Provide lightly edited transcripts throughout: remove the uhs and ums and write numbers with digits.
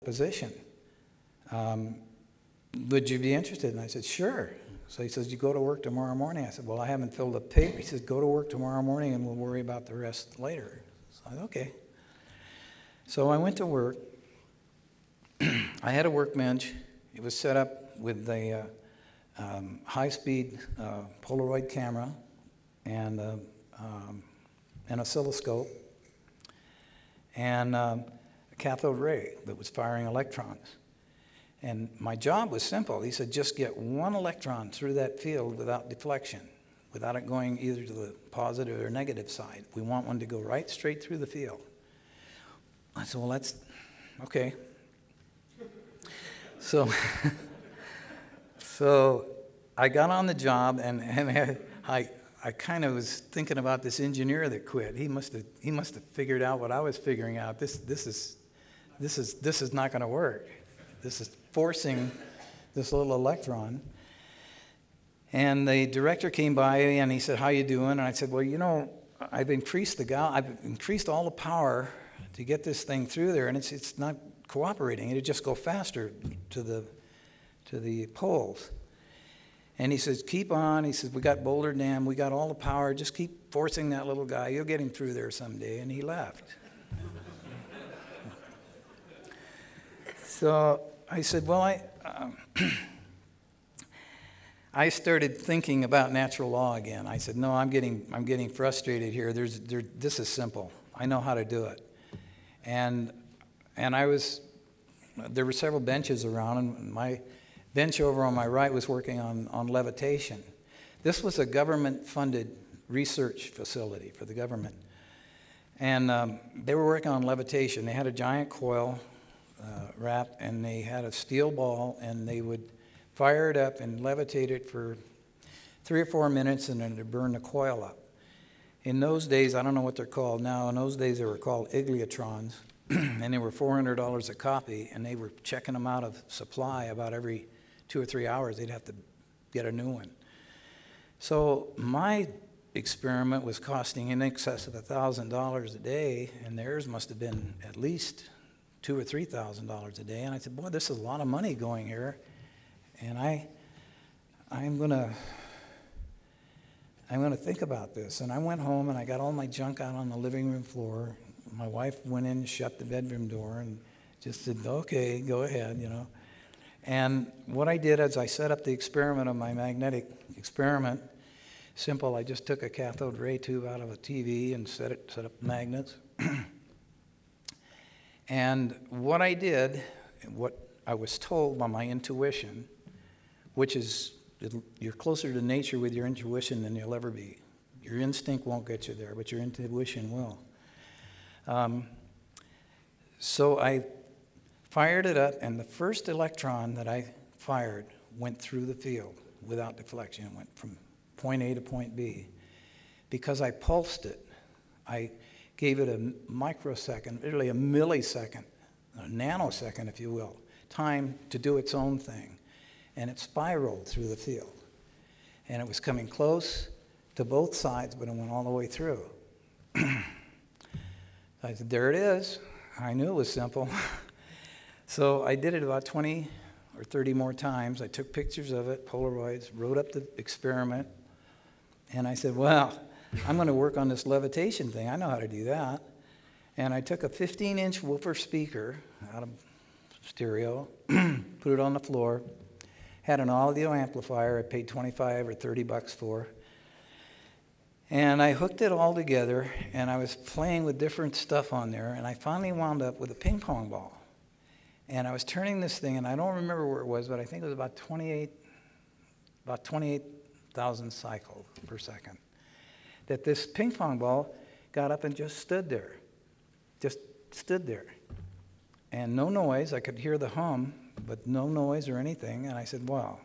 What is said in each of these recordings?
position. Would you be interested? And I said, sure. So he says, you go to work tomorrow morning. I said, well, I haven't filled up paper. He says, go to work tomorrow morning and we'll worry about the rest later. So I said, okay. So I went to work. I had a workbench. It was set up with a high-speed Polaroid camera and an oscilloscope and a cathode ray that was firing electrons. And my job was simple. He said, just get one electron through that field without deflection, without it going either to the positive or negative side. We want one to go right straight through the field. I said, well, that's okay. So, so I got on the job, and I kind of was thinking about this engineer that quit. He must have figured out what I was figuring out. This is not going to work. This is forcing this little electron. And the director came by and he said, how you doing? And I said, well, you know, I've increased all the power to get this thing through there, and it's not cooperating. It'd just go faster to the poles. And he says, keep on. He says, we got Boulder Dam. We got all the power. Just keep forcing that little guy. You'll get him through there someday. And he left. So I said, well, I started thinking about natural law again. I said, no, I'm getting frustrated here. This is simple. I know how to do it. And there were several benches around, and my bench over on my right was working on levitation. This was a government-funded research facility for the government. And they were working on levitation. They had a giant coil wrap, and they had a steel ball, and they would fire it up and levitate it for 3 or 4 minutes, and then they'd burn the coil up. In those days, I don't know what they're called now. In those days, they were called igliotrons, and they were $400 a copy, and they were checking them out of supply about every 2 or 3 hours. They'd have to get a new one. So my experiment was costing in excess of $1,000 a day, and theirs must have been at least $2,000 or $3,000 a day. And I said, boy, this is a lot of money going here, and I'm gonna think about this. And I went home and I got all my junk out on the living room floor. My wife went in and shut the bedroom door and just said, okay, go ahead, you know. And what I did is I set up the experiment of my magnetic experiment. Simple, I just took a cathode ray tube out of a TV and set up magnets. And what I did, what I was told by my intuition, which is you're closer to nature with your intuition than you'll ever be. Your instinct won't get you there, but your intuition will. So I fired it up, and the first electron that I fired went through the field without deflection. It went from point A to point B. Because I pulsed it, I gave it a microsecond, literally a millisecond, a nanosecond, if you will, time to do its own thing. And it spiraled through the field. And it was coming close to both sides, but it went all the way through. I said, there it is. I knew it was simple. So I did it about 20 or 30 more times. I took pictures of it, Polaroids, wrote up the experiment, and I said, well, I'm going to work on this levitation thing. I know how to do that. And I took a 15-inch woofer speaker out of stereo, put it on the floor, had an audio amplifier I paid 25 or 30 bucks for, and I hooked it all together, and I was playing with different stuff on there, and I finally wound up with a ping pong ball. And I was turning this thing, and I don't remember where it was, but I think it was about 28,000 cycles per second. That this ping pong ball got up and just stood there. Just stood there. And no noise. I could hear the hum, but no noise or anything. And I said, well,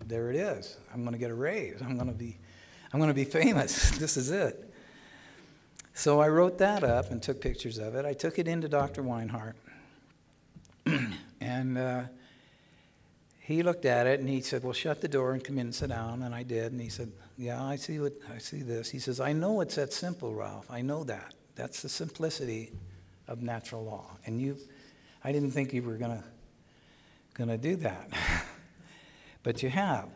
there it is. I'm going to get a raise. I'm going to be famous. This is it. So I wrote that up and took pictures of it. I took it into Dr. Weinhardt. And he looked at it and he said, well, shut the door and come in and sit down. And I did. And he said, yeah, I see this. He says, I know it's that simple, Ralph. I know that. That's the simplicity of natural law. And I didn't think you were gonna do that, but you have.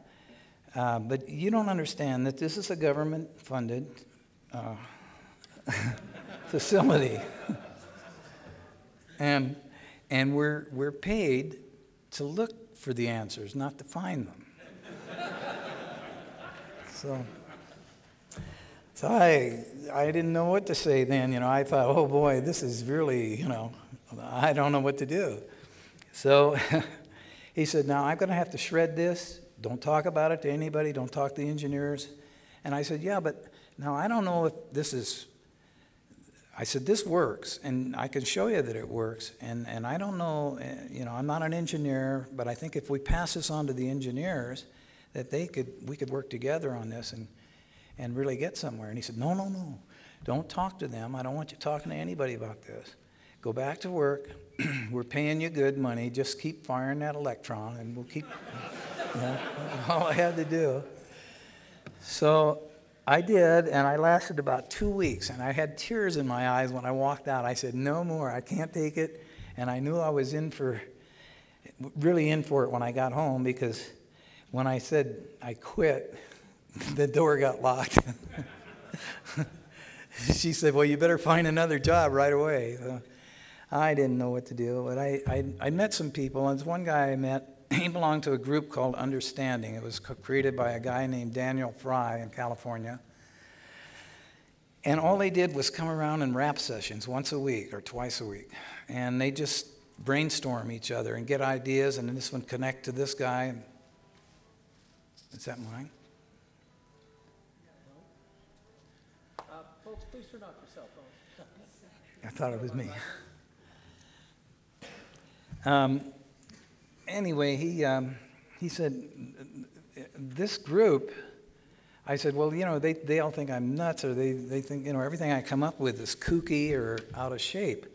But you don't understand that this is a government-funded facility, and we're paid to look for the answers, not to find them. So I didn't know what to say then. I thought, oh boy, this is really, I don't know what to do. So he said, now I'm going to have to shred this. Don't talk about it to anybody. Don't talk to the engineers. And I said, yeah, but now I don't know if this is, I said, this works, and I can show you that it works. And I don't know, I'm not an engineer, but I think if we pass this on to the engineers, that we could work together on this and really get somewhere. And he said, no, don't talk to them. I don't want you talking to anybody about this. Go back to work. We're paying you good money. Just keep firing that electron, and we'll keep, all I had to do. So I did, and I lasted about 2 weeks, and I had tears in my eyes when I walked out. I said, no more, I can't take it. And I knew I was really in for it when I got home, because when I said I quit, the door got locked. She said, well, you better find another job right away. So I didn't know what to do, but I met some people, and there's one guy I met. He belonged to a group called Understanding. It was created by a guy named Daniel Fry in California. And all they did was come around in rap sessions once a week or twice a week. And they just brainstorm each other and get ideas, and then this one connect to this guy. Is that mine? Folks, please turn off your cell phones. I thought it was me. Anyway, he said, this group, I said, well, they all think I'm nuts, or they think, everything I come up with is kooky or out of shape.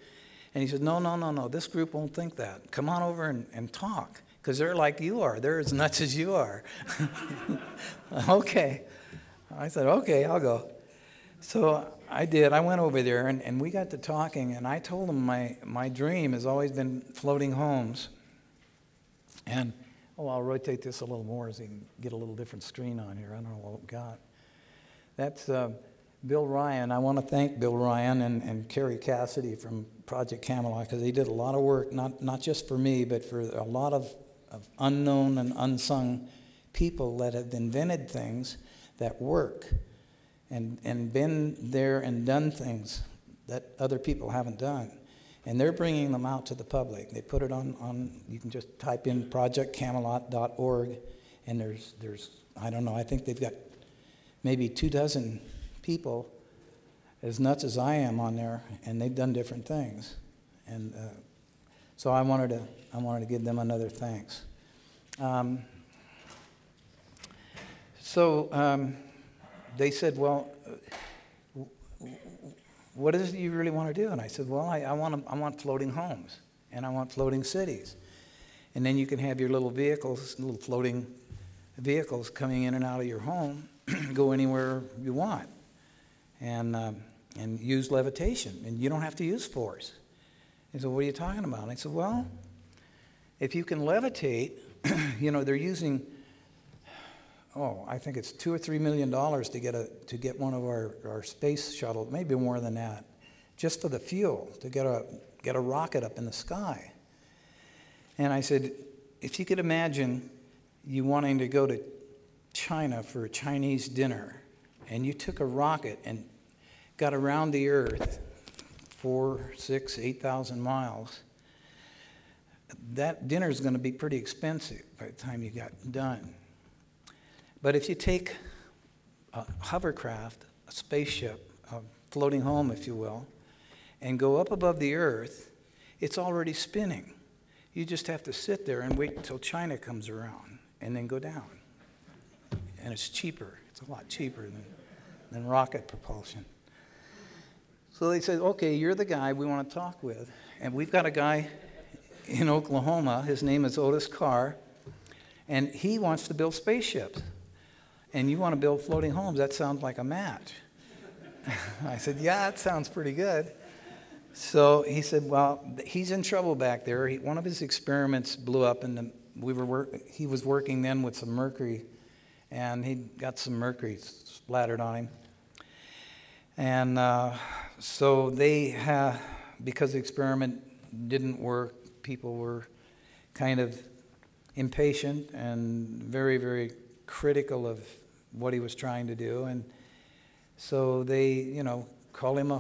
And he said, no, this group won't think that. Come on over and talk, because they're like you are. They're as nuts as you are. Okay. I said, okay, I'll go. So I did. I went over there, and we got to talking, and I told him my dream has always been floating homes. And, I'll rotate this a little more so you can get a little different screen on here. I don't know what we've got. That's Bill Ryan. I want to thank Bill Ryan and Kerry Cassidy from Project Camelot, because they did a lot of work, not just for me, but for a lot of unknown and unsung people that have invented things that work and been there and done things that other people haven't done. And they're bringing them out to the public. They put it on you can just type in projectcamelot.org, and there's I don't know, I think they've got maybe 24 people as nuts as I am on there, and they've done different things. And so I wanted to give them another thanks. They said, well, what is it you really want to do? And I said, well, I want floating homes, and I want floating cities. And then you can have your little vehicles, little floating vehicles coming in and out of your home, go anywhere you want, and use levitation. And you don't have to use force. He said, what are you talking about? And I said, well, if you can levitate, they're using, I think it's $2 or $3 million to get one of our space shuttle, maybe more than that, just for the fuel, to get a rocket up in the sky. And I said, if you could imagine you wanting to go to China for a Chinese dinner, and you took a rocket and got around the Earth 4,000, 6,000, 8,000 miles, that dinner is going to be pretty expensive by the time you got done. But if you take a hovercraft, a spaceship, a floating home, if you will, and go up above the Earth, it's already spinning. You just have to sit there and wait until China comes around and then go down. And it's cheaper. It's a lot cheaper than rocket propulsion. So they said, okay, you're the guy we want to talk with. And we've got a guy in Oklahoma. His name is Otis Carr. And he wants to build spaceships. And you want to build floating homes. That sounds like a match. I said, yeah, that sounds pretty good. So he said, well, he's in trouble back there. One of his experiments blew up, and he was working then with some mercury, and he got some mercury splattered on him. And so because the experiment didn't work, people were kind of impatient and very, very critical of what he was trying to do. And so they, called him a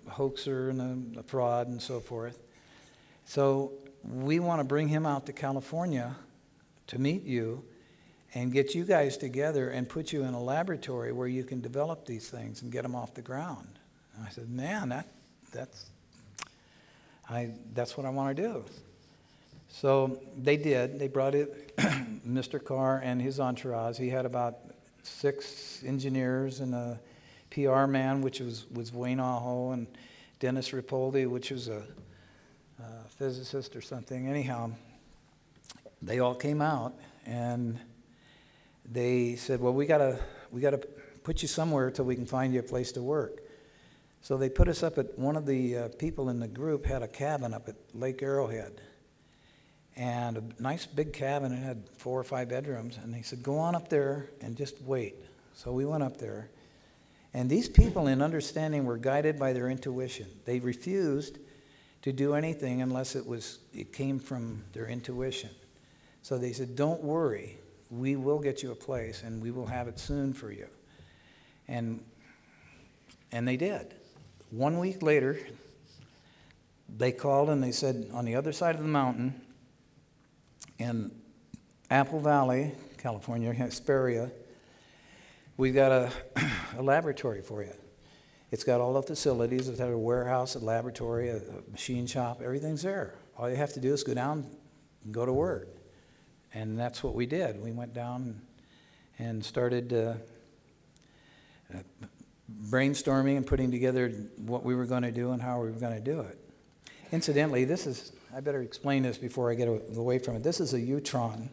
hoaxer and a fraud and so forth. So we want to bring him out to California to meet you and get you guys together and put you in a laboratory where you can develop these things and get them off the ground. And I said, man, that's what I want to do. So they did. They brought it, Mr. Carr and his entourage. He had about 6 engineers and a PR man, which was Wayne Aho, and Dennis Rapoldi, which was a physicist or something. Anyhow, they all came out, and they said, well, we gotta put you somewhere till we can find you a place to work. So they put us up at, one of the people in the group had a cabin up at Lake Arrowhead. And a nice big cabin. It had 4 or 5 bedrooms. And they said, go on up there and just wait. So we went up there. And these people, in understanding, were guided by their intuition. They refused to do anything unless it came from their intuition. So they said, don't worry. We will get you a place, and we will have it soon for you. And they did. 1 week later, they called and they said, on the other side of the mountain, in Apple Valley, California, Hesperia, we've got a laboratory for you. It's got all the facilities. It's got a warehouse, a laboratory, a machine shop. Everything's there. All you have to do is go down and go to work. And that's what we did. We went down and started brainstorming and putting together what we were going to do and how we were going to do it. Incidentally, I better explain this before I get away from it. This is a Utron.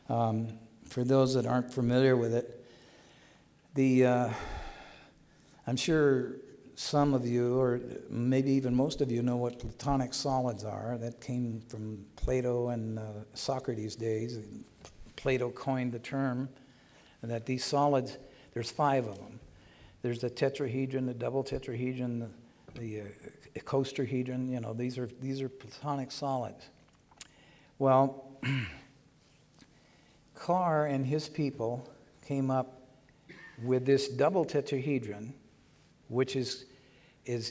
For those that aren't familiar with it, I'm sure some of you, or maybe even most of you, know what platonic solids are. That came from Plato and Socrates' days. Plato coined the term that these solids, there's 5 of them. There's the tetrahedron, the double tetrahedron, the icosahedron. These are platonic solids. Well, Carr and his people came up with this double tetrahedron, which is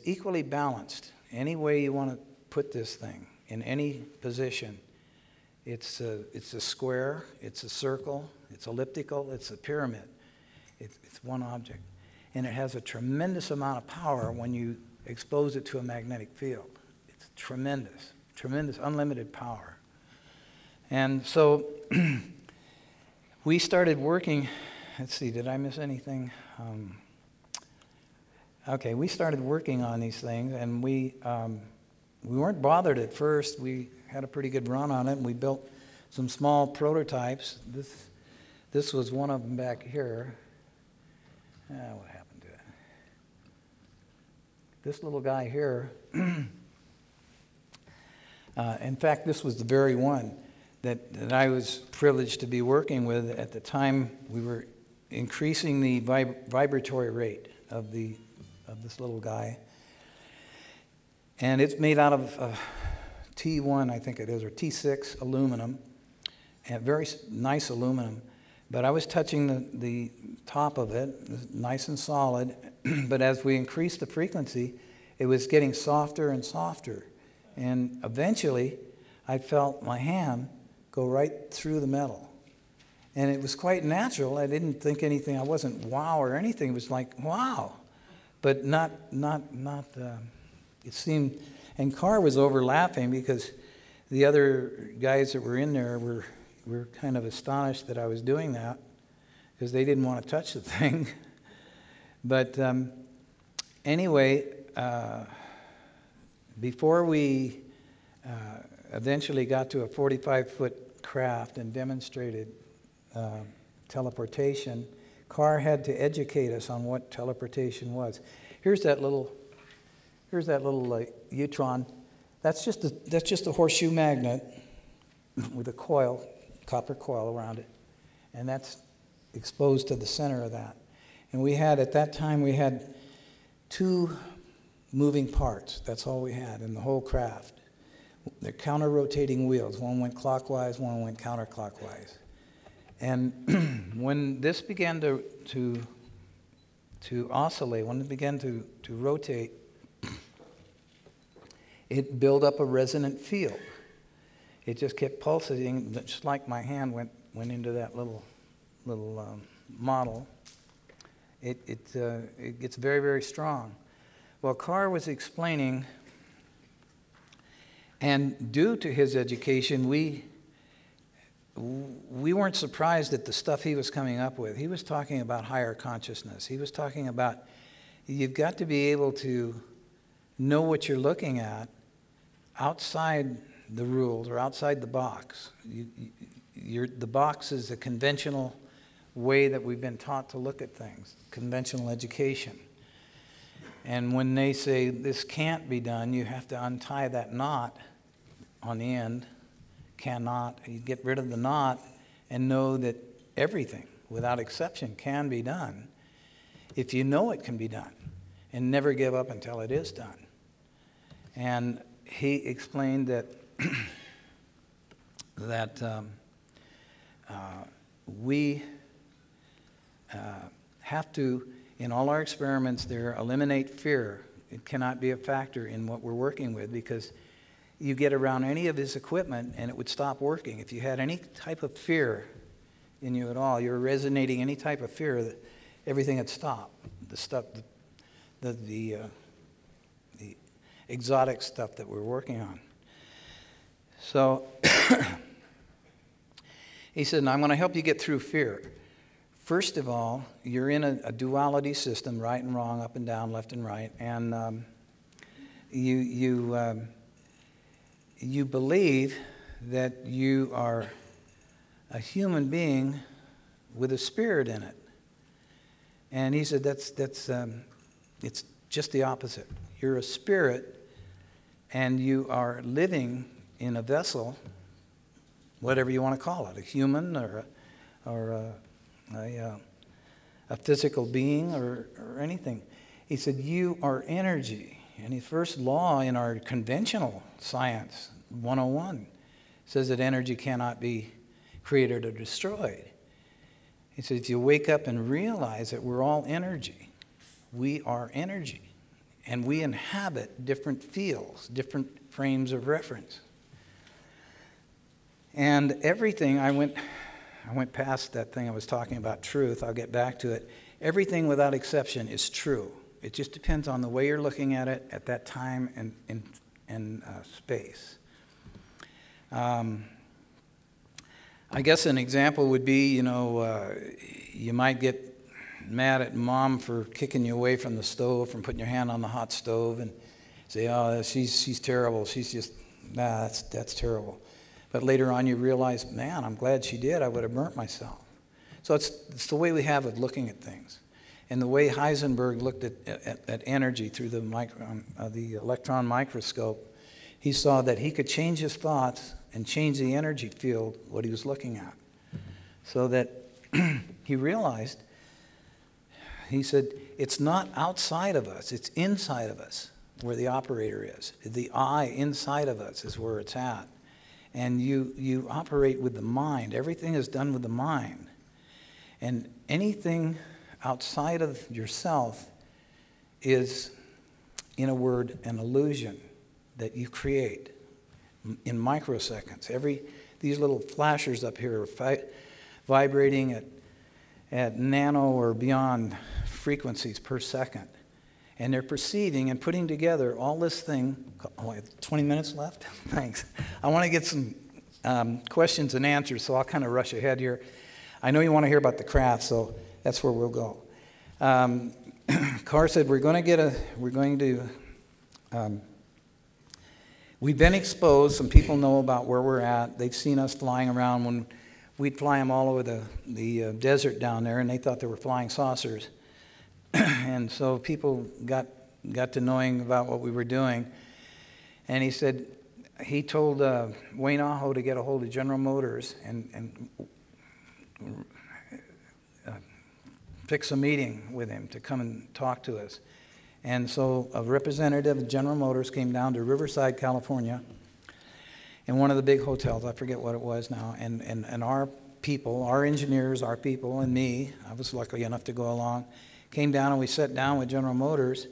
equally balanced. Any way you want to put this thing, in any position, it's a square, it's a circle, it's elliptical, it's a pyramid. It's one object. And it has a tremendous amount of power when you expose it to a magnetic field. It's tremendous, unlimited power. And so we started working. Let's see, did I miss anything? Okay, we started working on these things, and we weren't bothered at first. We had a pretty good run on it, and we built some small prototypes. This was one of them back here. What happened to it? This little guy here, in fact, this was the very one that I was privileged to be working with. At the time, we were increasing the vibratory rate of this little guy. And it's made out of T1, I think it is, or T6 aluminum, and very nice aluminum. But I was touching the top of it, nice and solid, but as we increased the frequency, it was getting softer and softer. And eventually, I felt my hand go right through the metal. And it was quite natural. I didn't think anything. I wasn't wow or anything. It was like, wow. But not it seemed, and Carr was overlapping because the other guys that were in there were kind of astonished that I was doing that because they didn't want to touch the thing. But anyway, before we eventually got to a 45-foot craft and demonstrated teleportation, Carr had to educate us on what teleportation was. Here's that little Here's that little Utron. That's just a horseshoe magnet with a coil, copper coil around it, and that's exposed to the center of that. And we had, at that time, we had 2 moving parts. That's all we had in the whole craft. They're counter-rotating wheels. One went clockwise, one went counterclockwise. And when this began to oscillate, when it began to rotate, it built up a resonant field. It just kept pulsating, just like my hand went into that little model. It gets very, very strong. Well, Carr was explaining, and due to his education, we weren't surprised at the stuff he was coming up with. He was talking about higher consciousness. He was talking about you've got to be able to know what you're looking at outside the rules or outside the box. The box is a conventional way that we've been taught to look at things, conventional education. And when they say this can't be done, you have to untie that knot on the end. Cannot. You get rid of the knot and know that everything, without exception, can be done if you know it can be done, and never give up until it is done. And he explained that we have to, in all our experiments there, eliminate fear. It cannot be a factor in what we're working with, because you get around any of his equipment and it would stop working. If you had any type of fear in you at all, you're resonating any type of fear, everything would stop. The stuff, the exotic stuff that we're working on. So he said, I'm going to help you get through fear. First of all, you're in a duality system, right and wrong, up and down, left and right, and you believe that you are a human being with a spirit in it. And he said it's just the opposite. You're a spirit, and you are living in a vessel, whatever you want to call it, a human or a physical being or anything. He said you are energy. And his first law in our conventional science, 101, says that energy cannot be created or destroyed. He said if you wake up and realize that we're all energy, we are energy, and we inhabit different fields, different frames of reference. And everything, I went past that thing I was talking about, truth. I'll get back to it. Everything without exception is true. It just depends on the way you're looking at it at that time and space. I guess an example would be, you might get mad at mom for kicking you away from the stove, from putting your hand on the hot stove, and say, oh, she's terrible. She's just, that's terrible. But later on you realize, man, I'm glad she did. I would have burnt myself. So it's the way we have of looking at things. And the way Heisenberg looked at energy through the electron microscope, he saw that he could change his thoughts and change the energy field, what he was looking at. So that he realized, he said, it's not outside of us, it's inside of us where the operator is. The I inside of us is where it's at. And you operate with the mind. Everything is done with the mind. And anything outside of yourself is, in a word, an illusion that you create in microseconds. These little flashers up here are vibrating at nano or beyond frequencies per second. And they're perceiving and putting together all this thing. Oh, I have 20 minutes left? Thanks. I want to get some questions and answers, so I'll kind of rush ahead here. I know you want to hear about the craft, so that's where we'll go. Carr said we've been exposed. Some people know about where we're at. They've seen us flying around when we'd fly them all over the desert down there, and they thought they were flying saucers. And so people got got to knowing about what we were doing. And he said, he told Wayne Aho to get a hold of General Motors and fix a meeting with him to come and talk to us. And so a representative of General Motors came down to Riverside, California, in one of the big hotels. I forget what it was now. And our people, our engineers, our people, and me, I was lucky enough to go along, came down and we sat down with General Motors.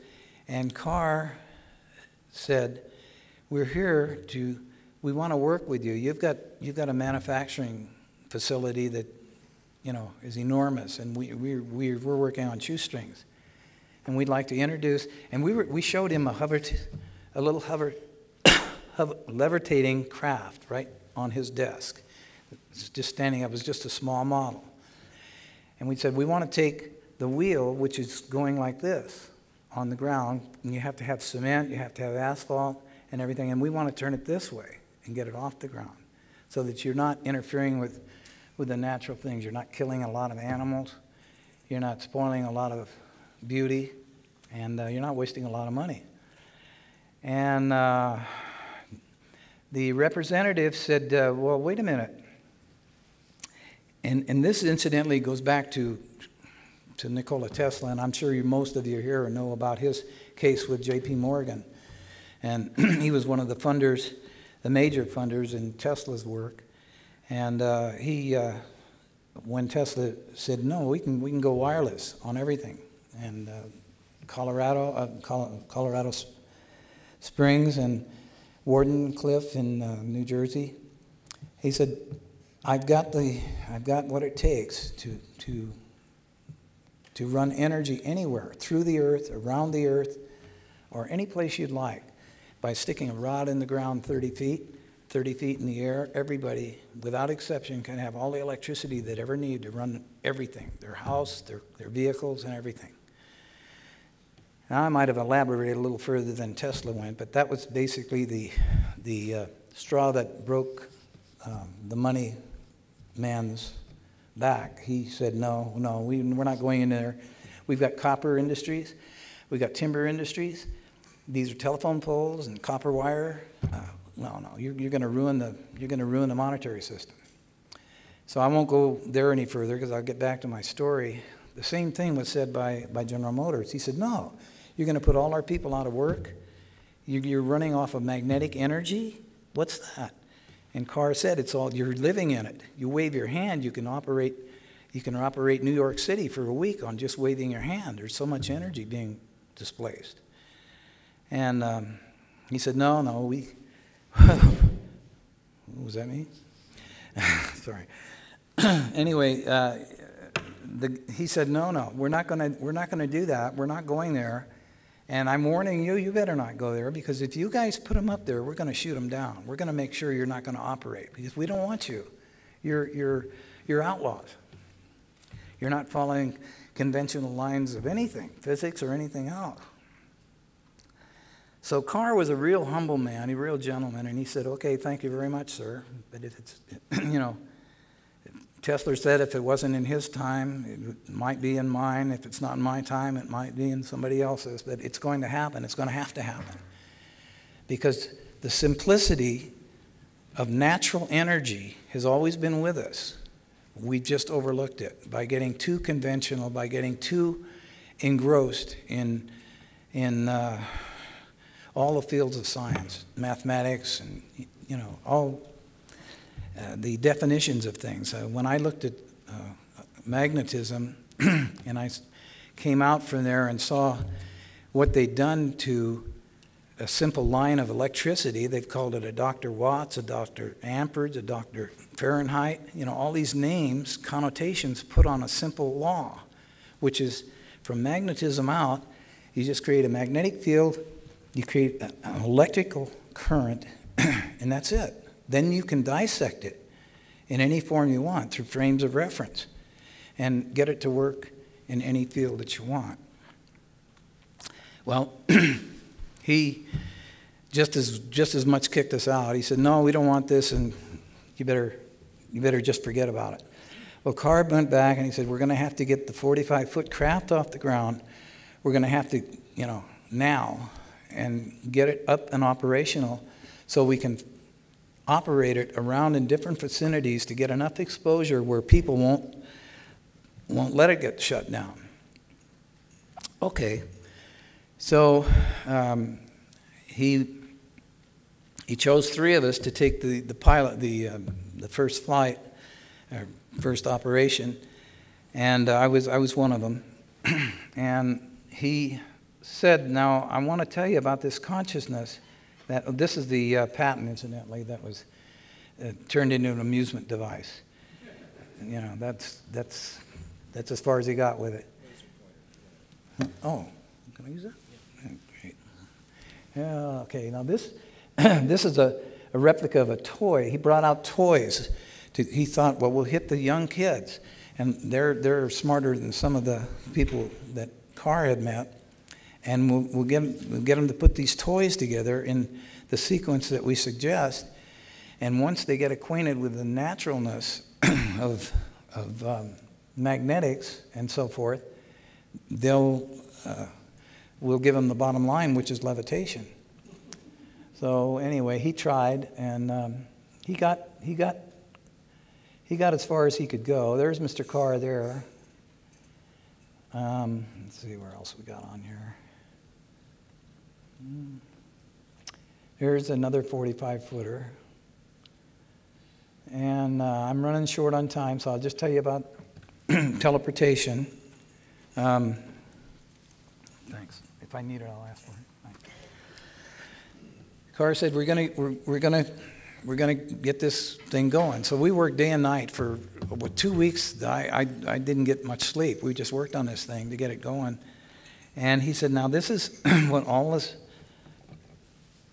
And Carr said, we're here to, we want to work with you. You've got a manufacturing facility that, you know, is enormous, and we're working on shoestrings. And we'd like to introduce, and we showed him a little levitating craft right on his desk. It's just standing up. It was just a small model. And we said, we want to take the wheel, which is going like this on the ground, and you have to have cement, you have to have asphalt and everything, and we want to turn it this way and get it off the ground so that you're not interfering with the natural things. You're not killing a lot of animals. You're not spoiling a lot of beauty, and you're not wasting a lot of money. And the representative said, well, wait a minute. And this incidentally goes back to Nikola Tesla, and I'm sure most of you here know about his case with J.P. Morgan. And he was one of the funders, the major funders in Tesla's work. And when Tesla said, no, we can go wireless on everything. And Colorado Springs and Wardenclyffe in New Jersey, he said, I've got what it takes to run energy anywhere, through the earth, around the earth, or any place you'd like, by sticking a rod in the ground 30 feet in the air. Everybody, without exception, can have all the electricity they'd ever need to run everything, their house, their vehicles, and everything. Now, I might have elaborated a little further than Tesla went, but that was basically the straw that broke the money man's back. He said, no, we're not going in there. We've got copper industries. We've got timber industries. These are telephone poles and copper wire. No, you're going to ruin the monetary system. So I won't go there any further because I'll get back to my story. The same thing was said by General Motors. He said, no, you're going to put all our people out of work. You're running off of magnetic energy. What's that? And Carr said, it's all, you're living in it. You wave your hand, you can operate New York City for a week on just waving your hand. There's so much energy being displaced. And he said, no, we, what was that mean? Sorry. Anyway, he said, no, we're not going to do that. We're not going there. And I'm warning you, you better not go there, because if you guys put them up there, we're going to shoot them down. We're going to make sure you're not going to operate, because we don't want you. You're outlaws. You're not following conventional lines of anything, physics or anything else. So Carr was a real humble man, a real gentleman, and he said, okay, thank you very much, sir. But if it's, Tesla said if it wasn't in his time, it might be in mine. If it's not in my time, it might be in somebody else's. But it's going to happen. It's going to have to happen. Because the simplicity of natural energy has always been with us. We've just overlooked it by getting too conventional, by getting too engrossed in all the fields of science, mathematics, and all the definitions of things. When I looked at magnetism, and I came out from there and saw what they'd done to a simple line of electricity, they've called it a Dr. Watts, a Dr. Amperage, a Dr. Fahrenheit, all these names, connotations put on a simple law, which is from magnetism out, you just create a magnetic field, you create an electrical current, and that's it. Then you can dissect it in any form you want through frames of reference and get it to work in any field that you want. Well, he just as much kicked us out. He said, no, we don't want this, and you better just forget about it. Well, Carr went back and he said, we're going to have to get the 45-foot craft off the ground. We're going to have to, now and get it up and operational so we can operate it around in different vicinities to get enough exposure where people won't let it get shut down. Okay, so he chose 3 of us to take the pilot, the first flight, or first operation, and I was one of them. And he said, "Now I want to tell you about this consciousness." That this is the patent, incidentally, that was turned into an amusement device. You know, that's as far as he got with it. Oh, can I use that? Yeah. Great. Yeah. Okay. Now this this is a replica of a toy. He brought out toys. He thought, well, we'll hit the young kids, and they're smarter than some of the people that Carr had met. And we'll get them to put these toys together in the sequence that we suggest. And once they get acquainted with the naturalness of magnetics and so forth, we'll give them the bottom line, which is levitation. So anyway, he tried, and he got as far as he could go. There's Mr. Carr there. Let's see where else we got on here. Here's another 45-footer. And I'm running short on time, so I'll just tell you about teleportation. Thanks. If I need it, I'll ask for it. Thanks. Carr said, we're gonna get this thing going. So we worked day and night for 2 weeks. I didn't get much sleep. We just worked on this thing to get it going. And he said, now this is what all this.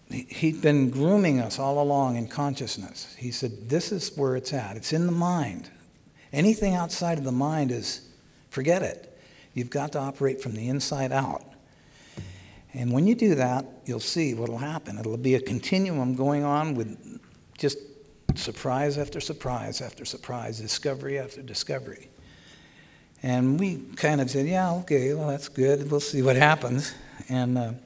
He'd been grooming us all along in consciousness. He said, this is where it's at. It's in the mind. Anything outside of the mind forget it. You've got to operate from the inside out. And when you do that, you'll see what will happen. It'll be a continuum going on with just surprise after surprise after surprise, discovery after discovery. And we kind of said, yeah, okay, well, that's good. We'll see what happens. And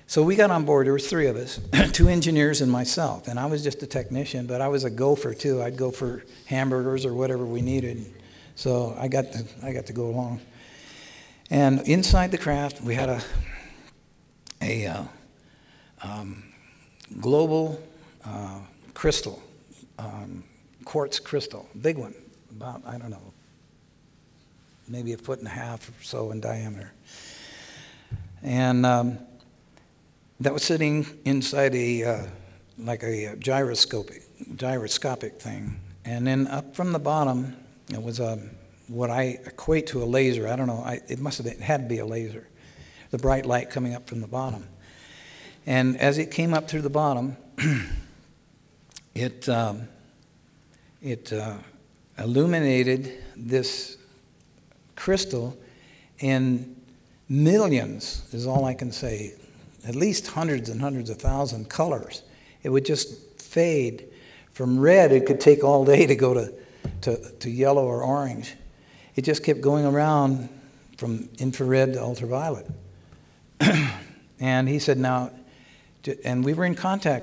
so we got on board. There was 3 of us, 2 engineers and myself. And I was just a technician, but I was a gopher, too. I'd go for hamburgers or whatever we needed. So I got to go along. And inside the craft, we had a global crystal, quartz crystal, big one, about, I don't know, maybe 1.5 feet or so in diameter. And that was sitting inside like a gyroscopic thing. And then up from the bottom, it was what I equate to a laser. I don't know, it had to be a laser. The bright light coming up from the bottom. And as it came up through the bottom, it illuminated this crystal in millions, is all I can say, at least hundreds and hundreds of thousand colors. It would just fade. From red, it could take all day to go to yellow or orange. It just kept going around from infrared to ultraviolet. And he said, now, and we were in contact